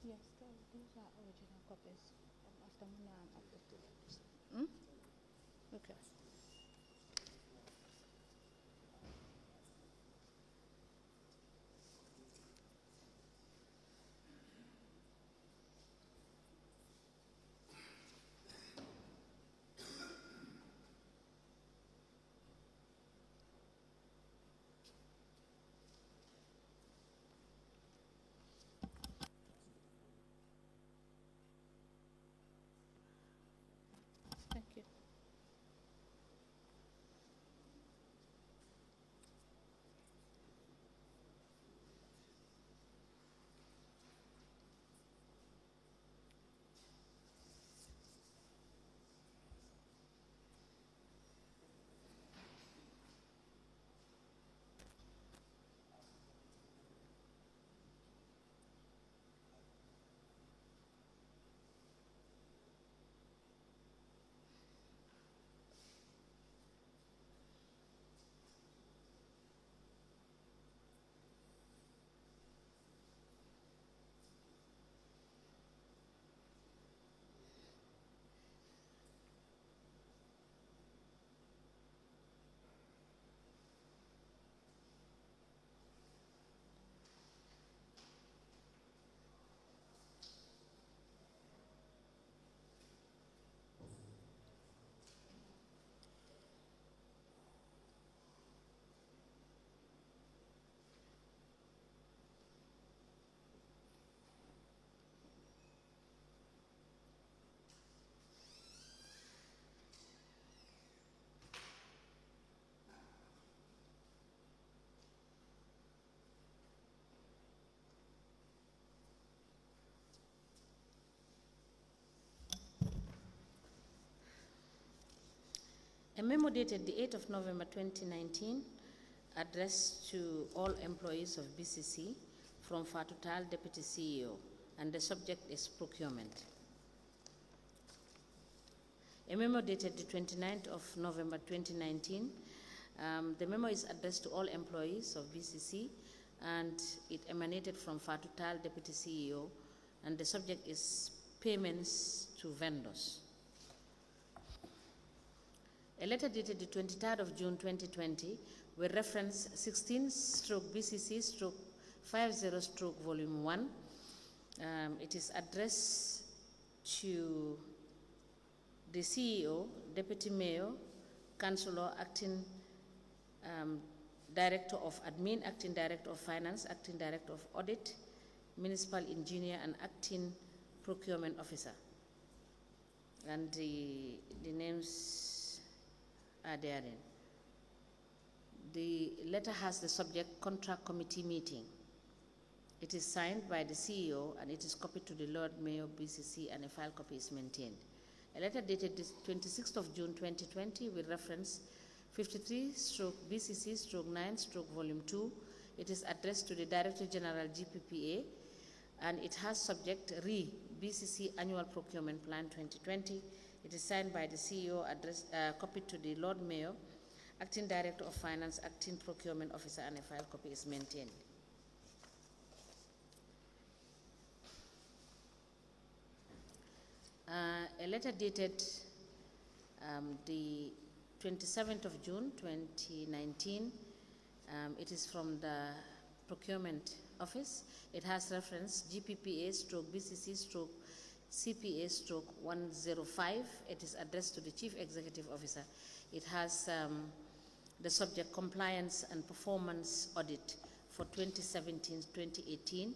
Yes, these are original copies. After Okay. Thank you. A memo dated the 8th of November 2019, addressed to all employees of BCC from Fatutal Deputy CEO, and the subject is procurement. A memo dated the 29th of November 2019, the memo is addressed to all employees of BCC, and it emanated from Fatutal Deputy CEO, and the subject is payments to vendors. A letter dated the 23rd of June 2020 with reference 16/BCC/50/Volume 1. It is addressed to the CEO, Deputy Mayor, Councillor, Acting Director of Admin, Acting Director of Finance, Acting Director of Audit, Municipal Engineer, and Acting Procurement Officer. And the names are therein. The letter has the subject contract committee meeting. It is signed by the CEO and it is copied to the Lord Mayor BCC, and a file copy is maintained. A letter dated the 26th of June 2020 with reference 53/BCC/9/Volume 2. It is addressed to the Director General GPPA, and it has subject BCC Annual Procurement Plan 2020. It is signed by the CEO, copied to the Lord Mayor, Acting Director of Finance, Acting Procurement Officer, and a file copy is maintained. A letter dated the 27th of June 2019, it is from the Procurement Office. It has reference GPPA/BCC/CPA/105. It is addressed to the Chief Executive Officer. It has the subject compliance and performance audit for 2017-2018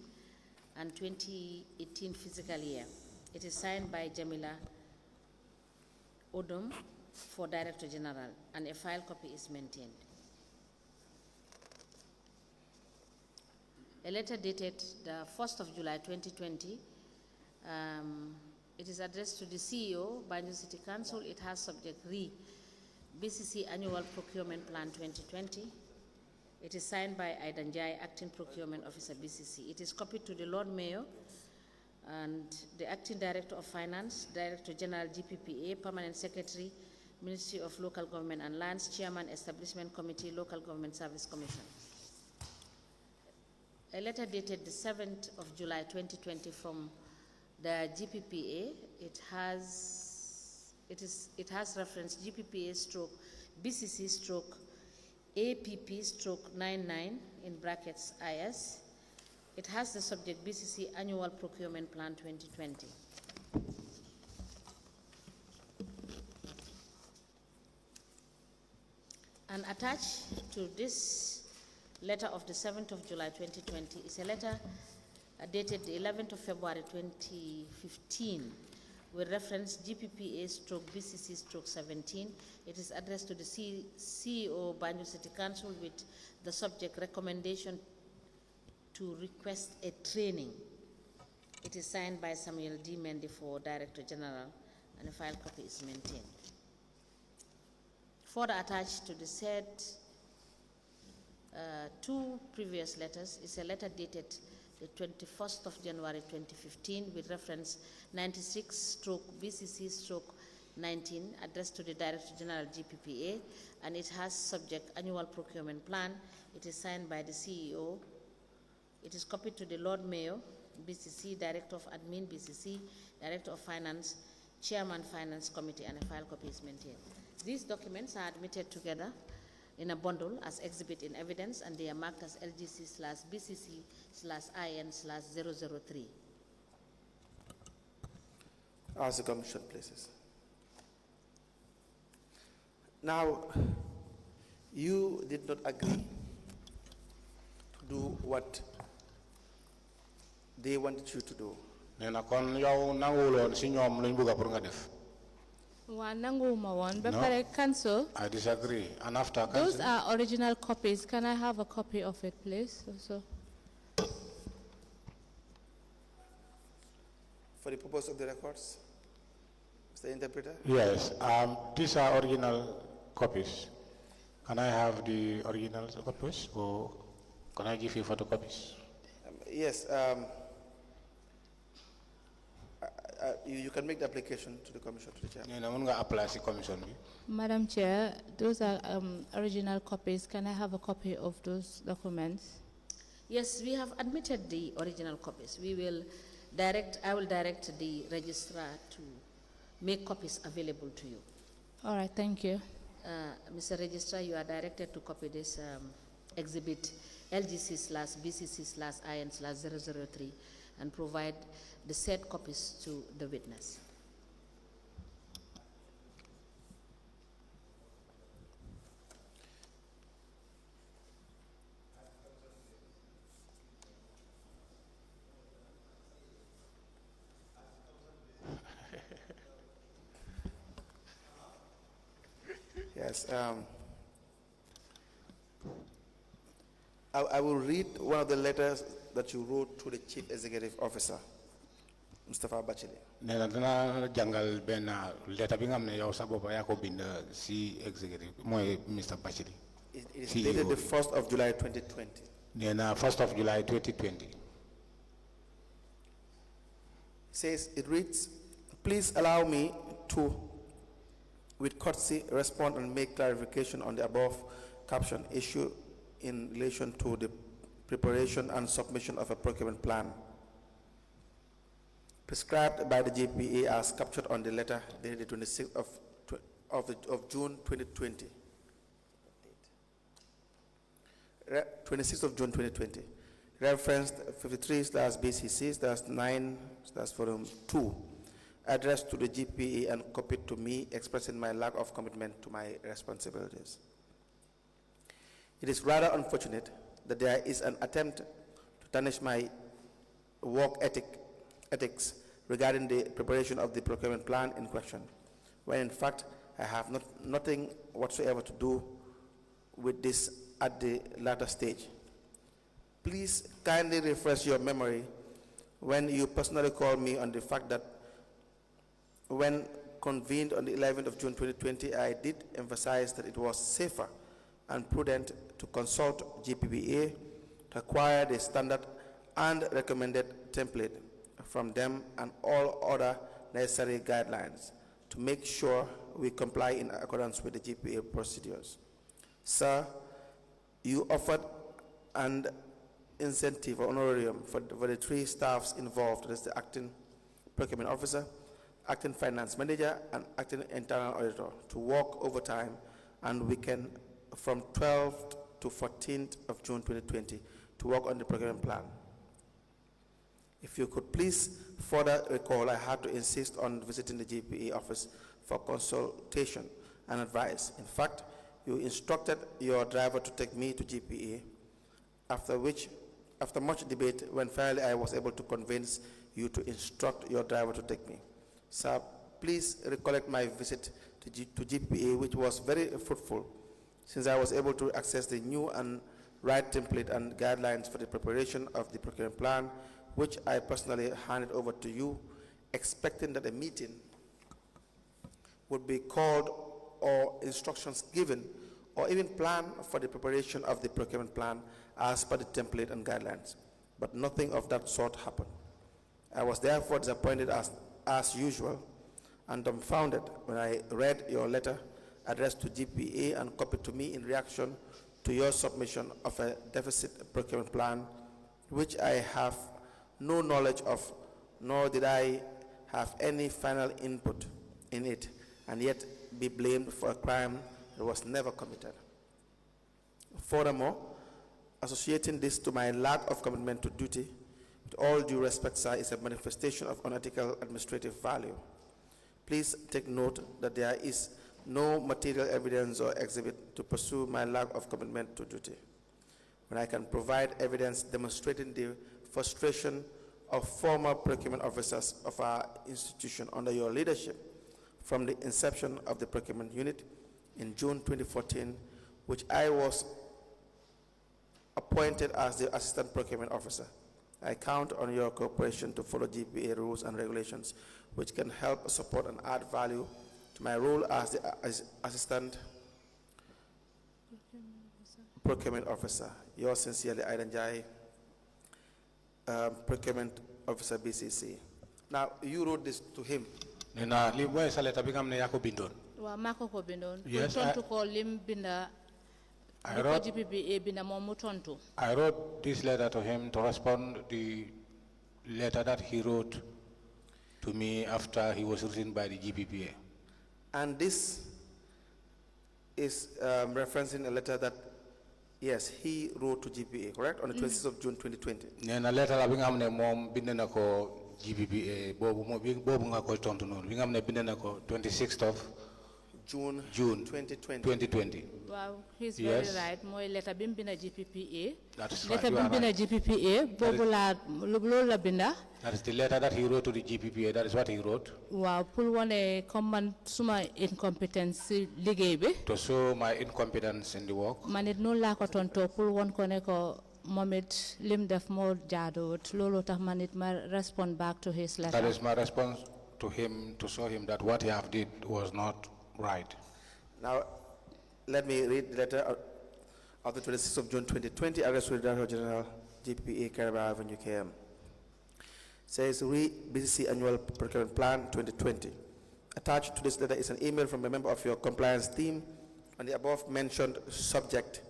and 2018 fiscal year. It is signed by Jamila Odom for Director General, and a file copy is maintained. A letter dated the 1st of July 2020, it is addressed to the CEO, Banjul City Council. It has subject BCC Annual Procurement Plan 2020. It is signed by Aidan Jai, Acting Procurement Officer, BCC. It is copied to the Lord Mayor and the Acting Director of Finance, Director General GPPA, Permanent Secretary, Ministry of Local Government and Lands, Chairman, Establishment Committee, Local Government Service Commission. A letter dated the 7th of July 2020 from the GPPA. It has reference GPPA stroke BCC stroke APP stroke 99 in brackets IS. It has the subject BCC Annual Procurement Plan 2020. And attached to this letter of the 7th of July 2020 is a letter dated the 11th of February 2015 with reference GPPA stroke BCC stroke 17. It is addressed to the CEO Banjul City Council with the subject recommendation to request a training. It is signed by Samuel D. Mendefo, Director General, and a file copy is maintained. Further attached to the said two previous letters is a letter dated the 21st of January 2015 with reference 96 stroke BCC stroke 19 addressed to the Director General GPPA, and it has subject Annual Procurement Plan. It is signed by the CEO. It is copied to the Lord Mayor, BCC, Director of Admin, BCC, Director of Finance, Chairman, Finance Committee, and a file copy is maintained. These documents are admitted together in a bundle as exhibit in evidence, and they are marked as LGC/BCC/IN/003. Ask the Commission, please. Now, you did not agree to do what they wanted you to do. Nena kon yow nangulon si ñom luñ bëgg pour nga def. Wa nanguma won ba No. pare cancel. I disagree. And after Those cancel, are original copies. Can I have a copy of it, please? Also. For the purpose of the records, Mr. Interpreter? yes, these are original copies. Can I have the original copies, or can I give you photocopies? Yes. You can make the application to the Commission, to the Chairman. Nena mun nga apply si commission bi. Madam Chair, those are original copies. Can I have a copy of those documents? Yes, we have admitted the original copies. I will direct the registrar to make copies available to you. All right, thank you. Mr. Registrar, you are directed to copy this exhibit LGC/BCC/IN/003 and provide the said copies to the witness. Yes. I will read one of the letters that you wrote to the Chief Executive Officer, Mustafa Bachili. Nena dana jangal ben letter bi nga xamne yow sa bop ya ko bind si executive moy Mr. Bachili. It is dated the 1st of July 2020. Nena 1st of July 2020. It reads, please allow me to, with courtesy, respond and make clarification on the above caption issue in relation to the preparation and submission of a procurement plan prescribed by the JPA as captured on the letter dated the 26th of June 2020. 26th of June 2020. Referenced 53/BCC/9/2, addressed to the GPA and copied to me, expressing my lack of commitment to my responsibilities. It is rather unfortunate that there is an attempt to tarnish my work ethics regarding the preparation of the procurement plan in question, when in fact I have nothing whatsoever to do with this at the latter stage. Please kindly refresh your memory when you personally called me on the fact that when convened on the 11th of June 2020, I did emphasize that it was safer and prudent to consult GPPA to acquire the standard and recommended template from them and all other necessary guidelines to make sure we comply in accordance with the GPA procedures. Sir, you offered an incentive or honorarium for the 3 staffs involved, that is the acting procurement officer, acting finance manager, and acting internal auditor, to work overtime and weekend from 12th to 14th of June 2020 to work on the procurement plan. If you could please further recall, I had to insist on visiting the GPA office for consultation and advice. In fact, you instructed your driver to take me to GPA, after much debate, when finally I was able to convince you to instruct your driver to take me. Sir, please recollect my visit to GPA, which was very fruitful, since I was able to access the new and right template and guidelines for the preparation of the procurement plan, which I personally handed over to you, expecting that a meeting would be called or instructions given or even planned for the preparation of the procurement plan as per the template and guidelines. But nothing of that sort happened. I was therefore disappointed as usual and dumbfounded when I read your letter addressed to GPA and copied to me in reaction to your submission of a deficit procurement plan, which I have no knowledge of, nor did I have any final input in it, and yet be blamed for a crime that was never committed. Furthermore, associating this to my lack of commitment to duty, with all due respect, sir, is a manifestation of unethical administrative value. Please take note that there is no material evidence or exhibit to pursue my lack of commitment to duty, when I can provide evidence demonstrating the frustration of former procurement officers of our institution under your leadership from the inception of the procurement unit in June 2014, which I was appointed as the assistant procurement officer. I count on your cooperation to follow GPA rules and regulations, which can help support and add value to my role as the assistant procurement officer. Yours sincerely, Aidan Jai, procurement officer, BCC. Now, you wrote this to him. Nena libo sa letter bigam ne yako bindon. Wa mako ko bindon. Yes, Tontu ko lim binda. I wrote GPPA binda momu tontu. I wrote this letter to him to respond the letter that he wrote to me after he was written by the GPPA. And this is referencing a letter that, yes, he wrote to GPA, correct? On the 26th of June 2020. Nena letter la bingam ne mom bindena ko GPPA bobu nga ko tontu non bingam ne bindena ko 26th of June 2020. 2020. Wow, he's Yes. very right. Moy letter bimbina GPPA. That is right. Letter You are bimbina right. GPPA. Bobu la la binda. That is the letter that he wrote to the GPPA. That is what he wrote. Wow, pour wane common suma incompetence liggéey bi. To show my incompetence in the work. Manit non la ko tonto pour won ko ne ko momit lim def mo jaadut lolo tax manit ma respond back to his letter. That is my response to him, to show him that what he have did was not right. Now, let me read the letter of the 26th of June 2020, addressed to the Director General, GPPA, Caribbean Avenue, KM. Says, BCC Annual Procurement Plan 2020. Attached to this letter is an email from a member of your compliance team on the above mentioned subject,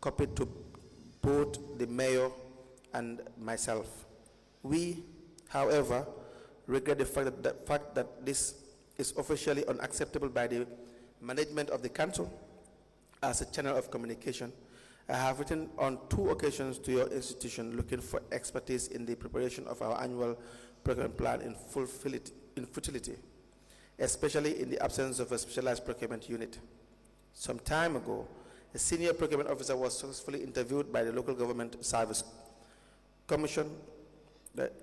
copied to both the mayor and myself. We, however, regret the fact that this is officially unacceptable by the management of the council as a channel of communication. I have written on 2 occasions to your institution looking for expertise in the preparation of our annual procurement plan in futility, especially in the absence of a specialized procurement unit. Some time ago, a senior procurement officer was successfully interviewed by the local government service commission,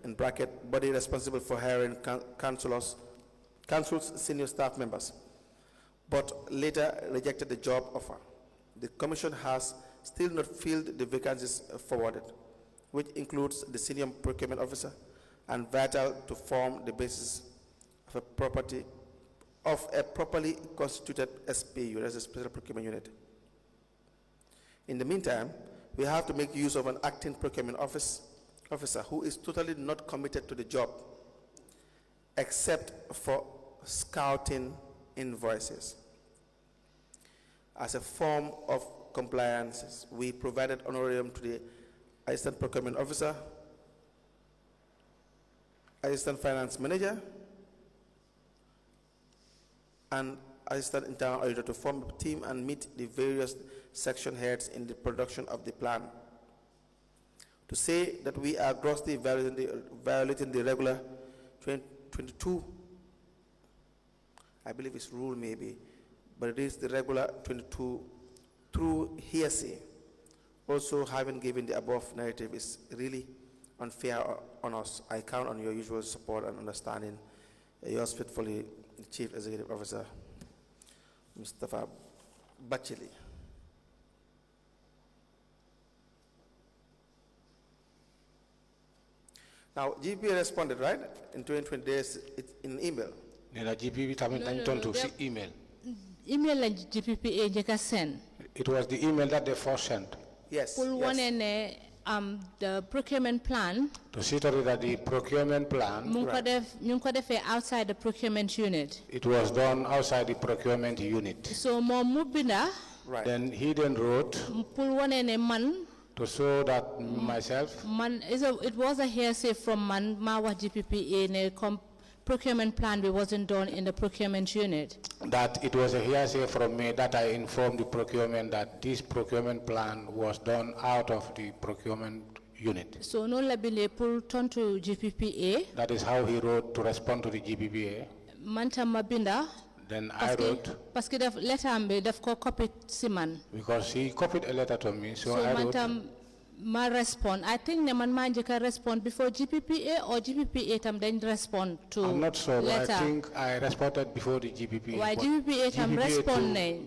in bracket, body responsible for hiring council's senior staff members, but later rejected the job offer. The commission has still not filled the vacancies forwarded, which includes the senior procurement officer and vital to form the basis of a properly constituted SPU, that's a special procurement unit. In the meantime, we have to make use of an acting procurement officer who is totally not committed to the job, except for scouting invoices. As a form of compliance, we provided honorarium to the assistant procurement officer, assistant finance manager, and assistant internal auditor to form a team and meet the various section heads in the production of the plan. To say that we are grossly violating the regular 22, I believe it's rule maybe, but it is the regular 22 through hearsay. Also, having given the above narrative is really unfair on us. I count on your usual support and understanding. Yours faithfully, the Chief Executive Officer, Mustafa Bachili. Now, GPA responded, right? In 2020 days, it's in email. Email. Email and GPPA jeka send. It was the email that they first sent. Yes. Yes. The procurement plan. To see that the procurement plan, Outside the procurement unit. it was done outside the procurement unit. So more mubina. Right. Then he then wrote Man. to show that myself, It was a hearsay from man Mawa GPPA ne procurement plan wasn't done in the procurement unit. that it was a hearsay from me that I informed the procurement that this procurement plan was done out of the procurement unit. So no labile pull turn to GPPA. That is how he wrote to respond to the GPPA. Manta mabinda. Then I wrote, Parce que def letter ambe def ko copy siman. because he copied a letter to me, so I wrote. Ma respond. I think ne man can respond before GPPA or GPPA tam then respond to I'm not sure, letter. but I think I responded before the GPPA. Why but GPPA tam respond ne?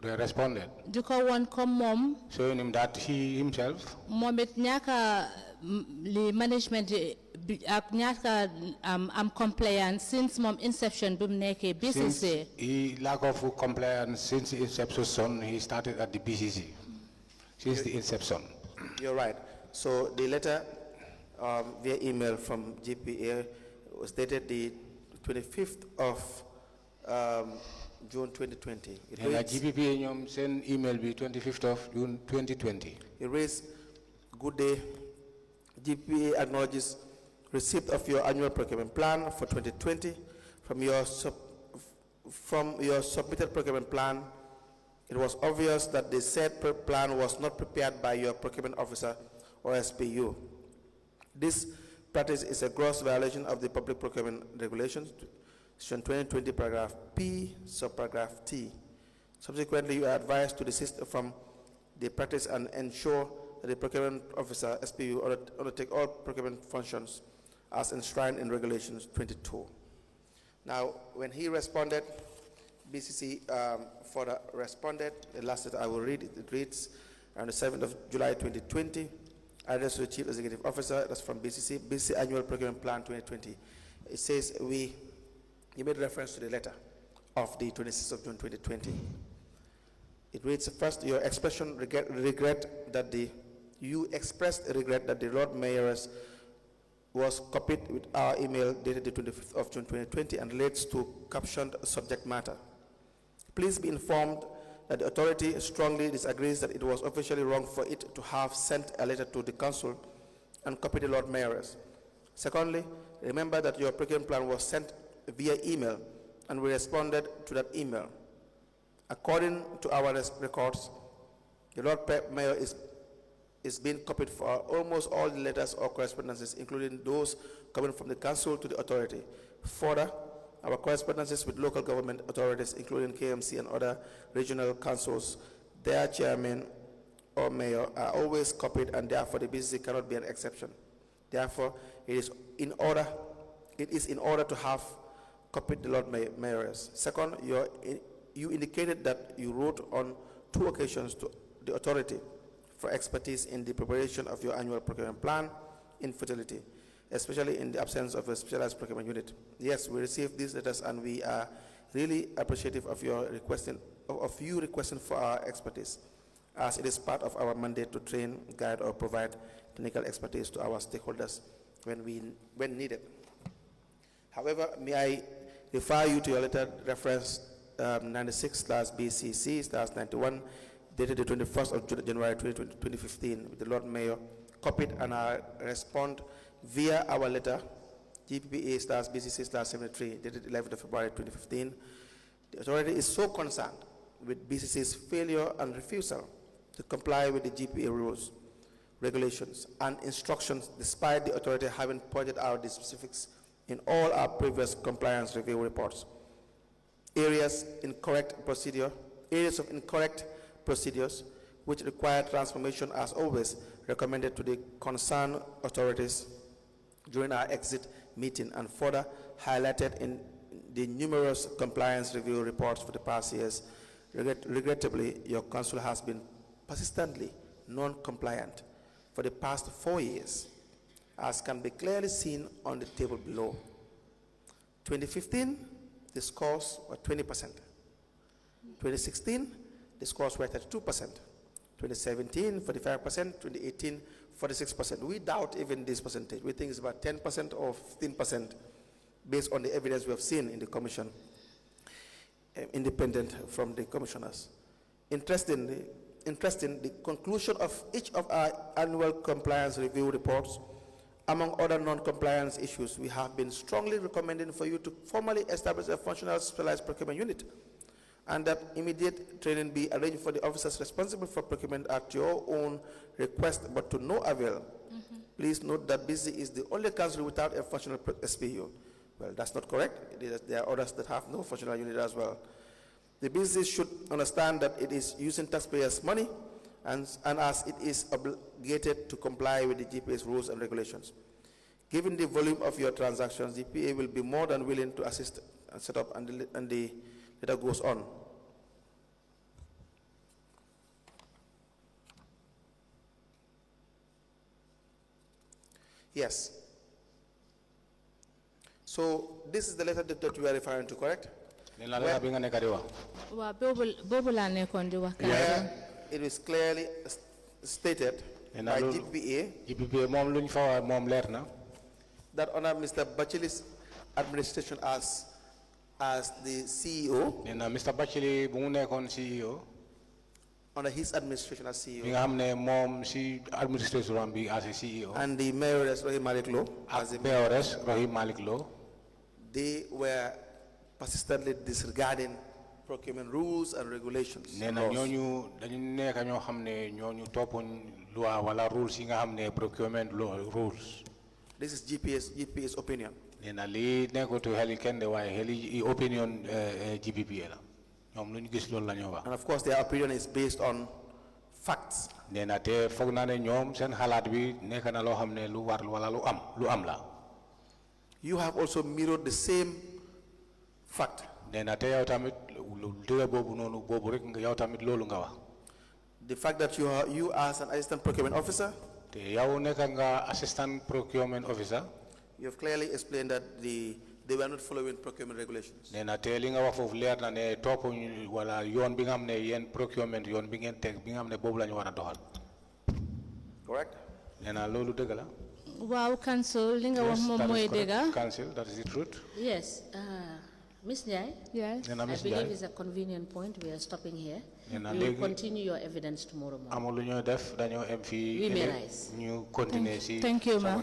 They responded, Duka one come mom, showing him that he himself, momit nyaka the management ak nyaka compliant since mom inception bum neke since BCC. he lack of compliance since the inception, he started at the BCC. Since the inception. You're right. So the letter via email from GPA was dated the 25th of June 2020. It And reads, GPPA sent email be 25th of June 2020. it reads, good day. GPA acknowledges receipt of your annual procurement plan for 2020. From your submitted procurement plan, it was obvious that the said plan was not prepared by your procurement officer or SPU. This practice is a gross violation of the Public Procurement Regulations, Section 2020, paragraph P, subparagraph T. Subsequently, you are advised to desist from the practice and ensure that the procurement officer, SPU, undertake all procurement functions as enshrined in Regulations 22. Now, when he responded, BCC further responded. The last letter I will read, it reads, on the 7th of July 2020, address to the Chief Executive Officer, that's from BCC Annual Procurement Plan 2020. It says, you made reference to the letter of the 26th of June 2020. It reads, first, you expressed regret that the Lord Mayoress was copied with our email dated the 25th of June 2020 and relates to captioned subject matter. Please be informed that the authority strongly disagrees that it was officially wrong for it to have sent a letter to the council and copied the Lord Mayoress. Secondly, remember that your procurement plan was sent via email and we responded to that email. According to our records, the Lord Mayor is being copied for almost all the letters or correspondences, including those coming from the council to the authority. Further, our correspondences with local government authorities, including KMC and other regional councils, their chairman or mayor are always copied, and therefore the BCC cannot be an exception. Therefore, it is in order to have copied the Lord Mayoress. Second, you indicated that you wrote on 2 occasions to the authority for expertise in the preparation of your annual procurement plan in fertility, especially in the absence of a specialized procurement unit. Yes, we received these letters and we are really appreciative of you requesting for our expertise. as it is part of our mandate to train, guide, or provide technical expertise to our stakeholders when needed. However, may I refer you to your letter reference 96/BCC/91, dated the 21st of January 2015, with the Lord Mayor copied, and I respond via our letter GPPA/BCC/73, dated 11th of February 2015. The authority is so concerned with BCC's failure and refusal to comply with the GPA rules, regulations, and instructions, despite the authority having pointed out the specifics in all our previous compliance review reports. Areas of incorrect procedures which require transformation, as always, recommended to the concerned authorities during our exit meeting, and further highlighted in the numerous compliance review reports for the past years. Regrettably, your council has been persistently non-compliant for the past 4 years, as can be clearly seen on the table below. 2015, the scores were 20%. 2016, the scores were 32%. 2017, 45%. 2018, 46%. We doubt even this percentage. We think it's about 10% or 15% based on the evidence we have seen in the commission, independent from the commissioners. Interesting, the conclusion of each of our annual compliance review reports, among other non-compliance issues, we have been strongly recommending for you to formally establish a functional specialized procurement unit, and that immediate training be arranged for the officers responsible for procurement at your own request, but to no avail. Please note that BC is the only council without a functional SPU. Well, that's not correct. There are others that have no functional unit as well. The business should understand that it is using taxpayers' money, and as it is obligated to comply with the GPA's rules and regulations. Given the volume of your transactions, the GPA will be more than willing to assist and set up, and the letter goes on. Yes. So this is the letter that you are referring to, correct? Where it is clearly stated by GPA that under Mr. Bachili's administration as the CEO, Mr. Bachili CEO, under his administration as CEO, as a CEO, and the mayor Rahim Malik Lo as the mayor, Rahim Malik Lo, they were persistently disregarding procurement rules and regulations. Rules. This is GPA's opinion. And of course, their opinion is based on facts. You have also mirrored the same fact. The fact that you as an assistant procurement officer, you have clearly explained that they were not following procurement regulations. Correct? Wow, council, council, that is the truth. Yes. Ms. Njai, yes. I believe it's a convenient point. We are stopping here. We will continue your evidence tomorrow morning. We may rise. Thank you, ma'am.